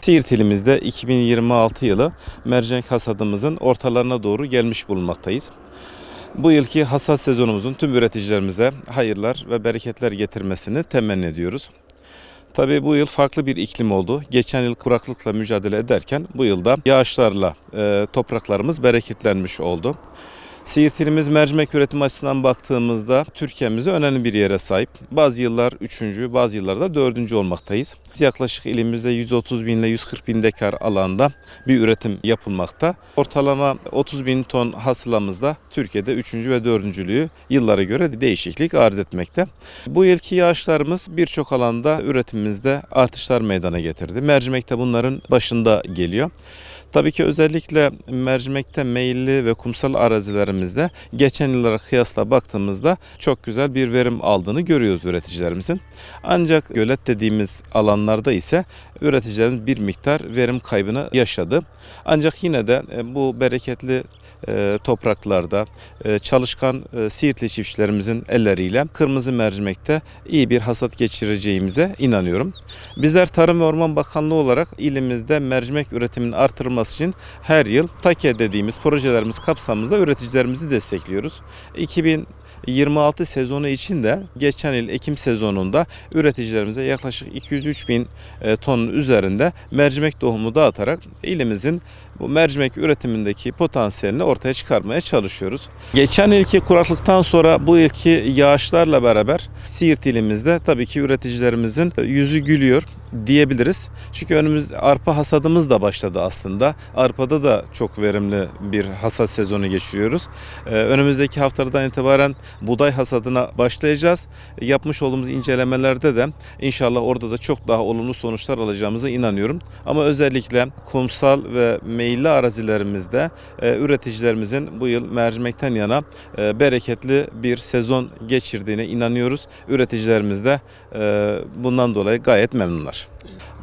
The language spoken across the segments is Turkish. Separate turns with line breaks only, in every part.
Siirt ilimizde 2026 yılı mercimek hasadımızın ortalarına doğru gelmiş bulunmaktayız. Bu yılki hasat sezonumuzun tüm üreticilerimize hayırlar ve bereketler getirmesini temenni ediyoruz. Tabii bu yıl farklı bir iklim oldu. Geçen yıl kuraklıkla mücadele ederken bu yılda yağışlarla topraklarımız bereketlenmiş oldu. Siirt ilimiz mercimek üretimi açısından baktığımızda Türkiye'mizde önemli bir yere sahip. Bazı yıllar 3. bazı yıllarda 4. olmaktayız. Yaklaşık ilimizde 130 bin ile 140 bin dekar alanda bir üretim yapılmakta. Ortalama 30 bin ton hasılamızda Türkiye'de 3. ve 4.lüğü yıllara göre değişiklik arz etmekte. Bu yılki yağışlarımız birçok alanda üretimimizde artışlar meydana getirdi. Mercimek de bunların başında geliyor. Tabii ki özellikle mercimekte meyilli ve kumsal arazilerimizde geçen yıllara kıyasla baktığımızda çok güzel bir verim aldığını görüyoruz üreticilerimizin. Ancak gölet dediğimiz alanlarda ise üreticilerimiz bir miktar verim kaybını yaşadı. Ancak yine de bu bereketli topraklarda çalışkan Siirtli çiftçilerimizin elleriyle kırmızı mercimekte iyi bir hasat geçireceğimize inanıyorum. Bizler Tarım ve Orman Bakanlığı olarak ilimizde mercimek üretiminin artırılması için her yıl TAKE dediğimiz projelerimiz kapsamında üreticilerimizi destekliyoruz. 2026 sezonu için de geçen yıl Ekim sezonunda üreticilerimize yaklaşık 203 bin tonun üzerinde mercimek tohumu dağıtarak ilimizin bu mercimek üretimindeki potansiyelini ortaya çıkarmaya çalışıyoruz. Geçen yılki kuraklıktan sonra bu yılki yağışlarla beraber Siirt ilimizde tabii ki üreticilerimizin yüzü gülüyor diyebiliriz. Çünkü önümüz arpa hasadımız da başladı aslında. Arpada da çok verimli bir hasat sezonu geçiriyoruz. Önümüzdeki haftadan itibaren buğday hasadına başlayacağız. Yapmış olduğumuz incelemelerde de inşallah orada da çok daha olumlu sonuçlar alacağımıza inanıyorum. Ama özellikle kumsal ve meyilli arazilerimizde üreticilerimizin bu yıl mercimekten yana bereketli bir sezon geçirdiğine inanıyoruz. Üreticilerimiz de bundan dolayı gayet memnunlar.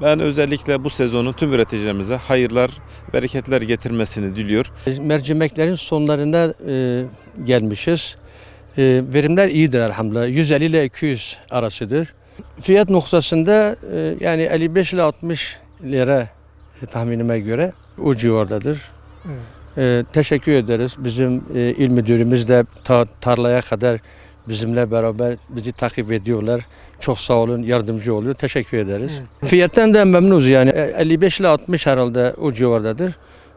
Ben özellikle bu sezonun tüm üreticilerimize hayırlar, bereketler getirmesini diliyor.
Mercimeklerin sonlarına gelmişiz. Verimler iyidir elhamdülillah. 150 ile 200 arasıdır. Fiyat noktasında yani 55 ile 60 lira tahminime göre o civardadır. Teşekkür ederiz. Bizim il müdürümüz de tarlaya kadar bizimle beraber bizi takip ediyorlar. Çok sağ olun, yardımcı oluyor. Teşekkür ederiz. Fiyattan da memnunuz yani. 55 ile 60 herhalde o civardadır.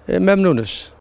Memnunuz.